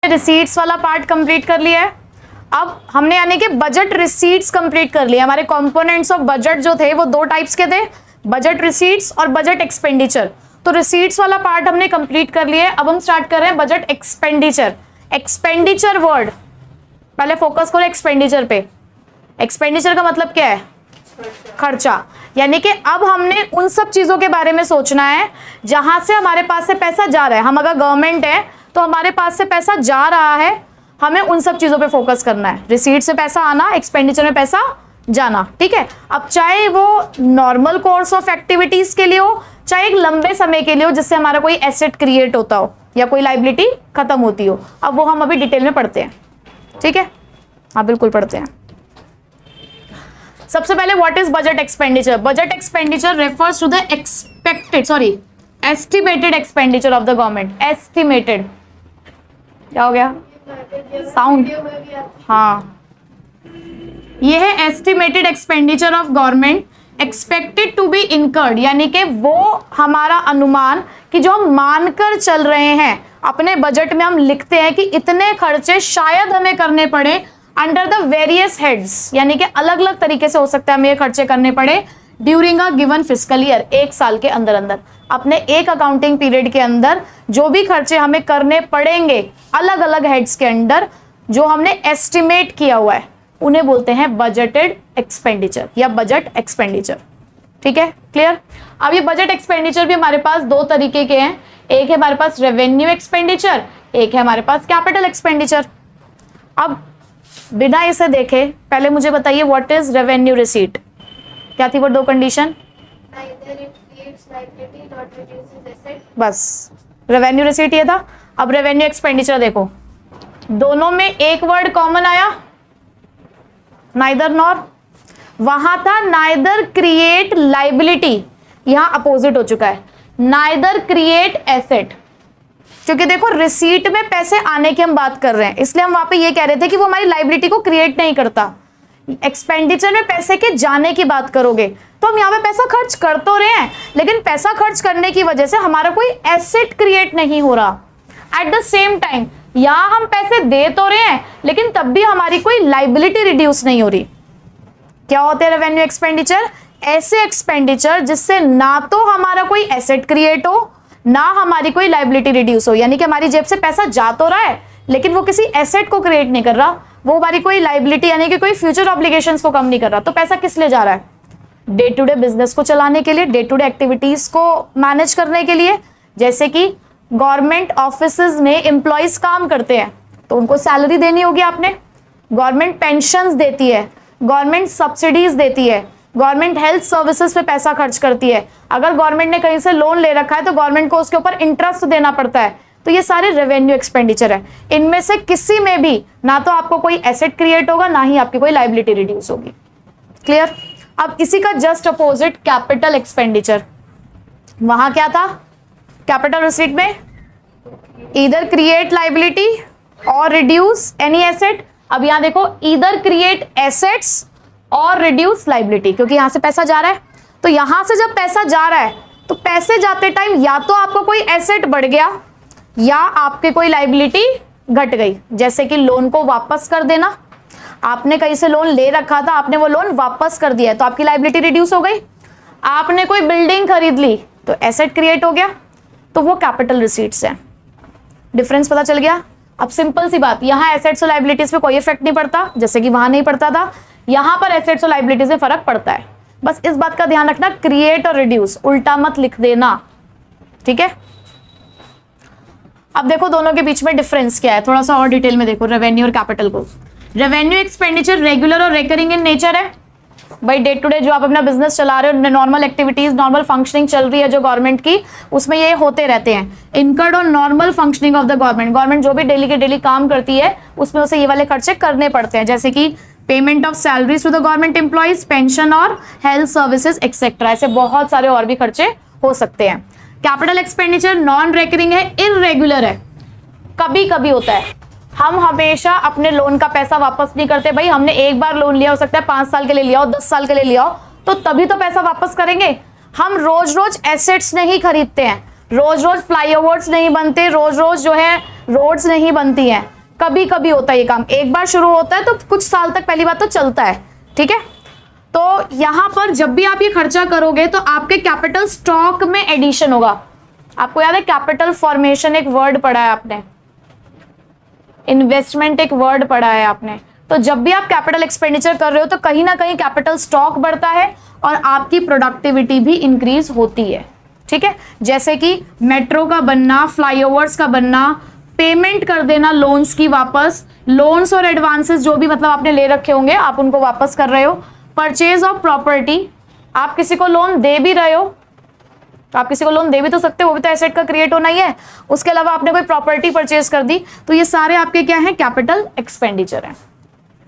Receipts वाला part complete कर लिया है। अब हमने यानी कि बजट रिसीट्स कंप्लीट कर लिया। हमारे कंपोनेंट्स ऑफ बजट जो थे वो दो टाइप्स के थे, बजट रिसीट्स और बजट एक्सपेंडिचर। तो रिसीट्स वाला पार्ट हमने कंप्लीट कर लिया है। अब हम स्टार्ट कर रहे हैं बजट एक्सपेंडिचर। एक्सपेंडिचर वर्ड पहले फोकस करो एक्सपेंडिचर पे। एक्सपेंडिचर का मतलब क्या है? खर्चा। यानी कि अब हमने उन सब चीजों के बारे में सोचना है जहां से हमारे पास से पैसा जा रहा है। हम अगर गवर्नमेंट है तो हमारे पास से पैसा जा रहा है, हमें उन सब चीजों पे फोकस करना है। रिसीट से पैसा आना, एक्सपेंडिचर में पैसा जाना, ठीक है। अब चाहे वो नॉर्मल कोर्स ऑफ एक्टिविटीज के लिए हो, चाहे एक लंबे समय के लिए हो जिससे हमारा कोई एसेट क्रिएट होता हो या कोई लाइबिलिटी खत्म होती हो। अब वो हम अभी डिटेल में पढ़ते हैं, ठीक है। हाँ बिल्कुल पढ़ते हैं। सबसे पहले what is budget expenditure? Budget expenditure refers to the estimated expenditure of the government. Estimated क्या हो गया? साउंड। हाँ, ये है estimated expenditure of government expected to be incurred, यानी कि वो हमारा अनुमान कि जो हम मानकर चल रहे हैं अपने बजट में, हम लिखते हैं कि इतने खर्चे शायद हमें करने पड़े अंडर द वेरियस हेड्स, यानी कि अलग अलग तरीके से हो सकता है हमें ये खर्चे करने पड़े during a given fiscal year. एक साल के अंदर अंदर अपने एक अकाउंटिंग पीरियड के अंदर जो भी खर्चे हमें करने पड़ेंगे अलग अलग हेड्स के अंडर, जो हमने एस्टिमेट किया हुआ है, उन्हें बोलते हैं बजटेड एक्सपेंडिचर या बजट एक्सपेंडिचर, ठीक है। क्लियर? अब ये बजट एक्सपेंडिचर भी हमारे पास दो तरीके के हैं। एक है हमारे पास रेवेन्यू एक्सपेंडिचर, एक है हमारे पास कैपिटल एक्सपेंडिचर। अब बिना इसे देखे पहले मुझे बताइए व्हाट इज रेवेन्यू रिसीट? क्या थी वो दो कंडीशन? बस रेवेन्यू रिसीट ये था। अब रेवेन्यू एक्सपेंडिचर देखो, दोनों में एक वर्ड कॉमन आया, नाइदर नॉर। वहां था नाइदर क्रिएट लाइबिलिटी, यहां अपोजिट हो चुका है, नाइदर क्रिएट एसेट। क्योंकि देखो रिसीट में पैसे आने की हम बात कर रहे हैं, इसलिए हम वहां पे ये कह रहे थे कि वो हमारी लाइबिलिटी को क्रिएट नहीं करता। एक्सपेंडिचर में पैसे के जाने की बात करोगे तो हम यहाँ पे पैसा खर्च कर तो रहे हैं, लेकिन पैसा खर्च करने की वजह से हमारा कोई एसेट क्रिएट नहीं हो रहा। एट द सेम टाइम यहाँ हम पैसे दे तो रहे हैं, लेकिन तब भी हमारी कोई लाइबिलिटी रिड्यूस नहीं हो रही। क्या होते हैं रेवेन्यू एक्सपेंडिचर? ऐसे एक्सपेंडिचर जिससे ना तो हमारा कोई एसेट क्रिएट हो, ना हमारी कोई लाइबिलिटी रिड्यूस हो। यानी कि हमारी जेब से पैसा जा तो रहा है, लेकिन वो किसी एसेट को क्रिएट नहीं कर रहा, वो हमारी कोई लाइबिलिटी यानी कि कोई फ्यूचर ऑब्लिगेशंस को कम नहीं कर रहा। तो पैसा किस लिए जा रहा है? डे टू डे बिजनेस को चलाने के लिए, डे टू डे एक्टिविटीज को मैनेज करने के लिए। जैसे कि गवर्नमेंट ऑफिसेज में एम्प्लॉयज काम करते हैं तो उनको सैलरी देनी होगी आपने, गवर्नमेंट पेंशंस देती है, गवर्नमेंट सब्सिडीज देती है, गवर्नमेंट हेल्थ सर्विसेज पे पैसा खर्च करती है। अगर गवर्नमेंट ने कहीं से लोन ले रखा है तो गवर्नमेंट को उसके ऊपर इंटरेस्ट देना पड़ता है। तो ये सारे रेवेन्यू एक्सपेंडिचर है। इनमें से किसी में भी ना तो आपको कोई एसेट क्रिएट होगा, ना ही आपकी कोई लाइबिलिटी रिड्यूस होगी। क्लियर? अब इसी का जस्ट अपोजिट कैपिटल एक्सपेंडिचर। वहां क्या था कैपिटल रिसीट में? ईदर क्रिएट लाइबिलिटी और रिड्यूस एनी एसेट। अब यहां देखो, ईदर क्रिएट एसेट्स और रिड्यूस लाइबिलिटी, क्योंकि यहां से पैसा जा रहा है। तो यहां से जब पैसा जा रहा है तो पैसे जाते टाइम या तो आपको कोई एसेट बढ़ गया या आपकी कोई लाइबिलिटी घट गई। जैसे कि लोन को वापस कर देना, आपने कहीं से लोन ले रखा था, आपने वो लोन वापस कर दिया तो आपकी लाइबिलिटी रिड्यूस हो गई। आपने कोई बिल्डिंग खरीद ली तो एसेट क्रिएट हो गया, तो वो कैपिटल रिसीट्स है। डिफरेंस पता चल गया? अब सिंपल सी बात, यहाँ एसेट्स और लाइबिलिटीज पे कोई इफेक्ट नहीं पड़ता, जैसे कि वहां नहीं पड़ता था। यहां पर एसेट्स और लाइबिलिटीज में फर्क पड़ता है। बस इस बात का ध्यान रखना, क्रिएट और रिड्यूस उल्टा मत लिख देना, ठीक है। अब देखो दोनों के बीच में डिफरेंस क्या है, थोड़ा सा और डिटेल में देखो रेवेन्यू और कैपिटल को। रेवेन्यू एक्सपेंडिचर रेगुलर और रेकरिंग इन नेचर है। भाई डे टू डे जो आप अपना बिजनेस चला रहे हो, नॉर्मल एक्टिविटीज, नॉर्मल फंक्शनिंग चल रही है जो गवर्नमेंट की, उसमें ये होते रहते हैं। इनकर्ड और normal functioning of the government, government जो भी डेली के डेली काम करती है उसमें उसे ये वाले खर्चे करने पड़ते हैं, जैसे कि payment of salaries to the government employees, pension और हेल्थ सर्विसेज एक्सेट्रा। ऐसे बहुत सारे और भी खर्चे हो सकते हैं। कैपिटल एक्सपेंडिचर नॉन रेकरिंग है, इररेगुलर है, कभी कभी होता है। हम हमेशा अपने लोन का पैसा वापस नहीं करते। भाई हमने एक बार लोन लिया, हो सकता है 5 साल के लिए लिया हो, 10 साल के लिए लिया हो, तो तभी तो पैसा वापस करेंगे। हम रोज रोज एसेट्स नहीं खरीदते हैं, रोज रोज फ्लाईओवर्स नहीं बनते, रोज रोज जो है रोड्स नहीं बनती हैं। कभी कभी होता है ये काम, एक बार शुरू होता है तो कुछ साल तक पहली बात तो चलता है, ठीक है। तो यहां पर जब भी आप ये खर्चा करोगे तो आपके कैपिटल स्टॉक में एडिशन होगा। आपको याद है कैपिटल फॉर्मेशन एक वर्ड पढ़ा है आपने, इन्वेस्टमेंट एक वर्ड पढ़ा है आपने। तो जब भी आप कैपिटल एक्सपेंडिचर कर रहे हो तो कहीं ना कहीं कैपिटल स्टॉक बढ़ता है और आपकी प्रोडक्टिविटी भी इंक्रीज होती है, ठीक है। जैसे कि मेट्रो का बनना, फ्लाईओवर्स का बनना, पेमेंट कर देना लोन्स की वापस, लोन्स और एडवांसेस जो भी मतलब आपने ले रखे होंगे आप उनको वापस कर रहे हो, परचेज ऑफ प्रॉपर्टी, आप किसी को लोन दे भी रहे हो, आप किसी को लोन दे भी तो सकते हो, वो भी तो एसेट का क्रिएट होना ही है। उसके अलावा आपने कोई प्रॉपर्टी परचेज कर दी, तो ये सारे आपके क्या हैं, कैपिटल एक्सपेंडिचर हैं।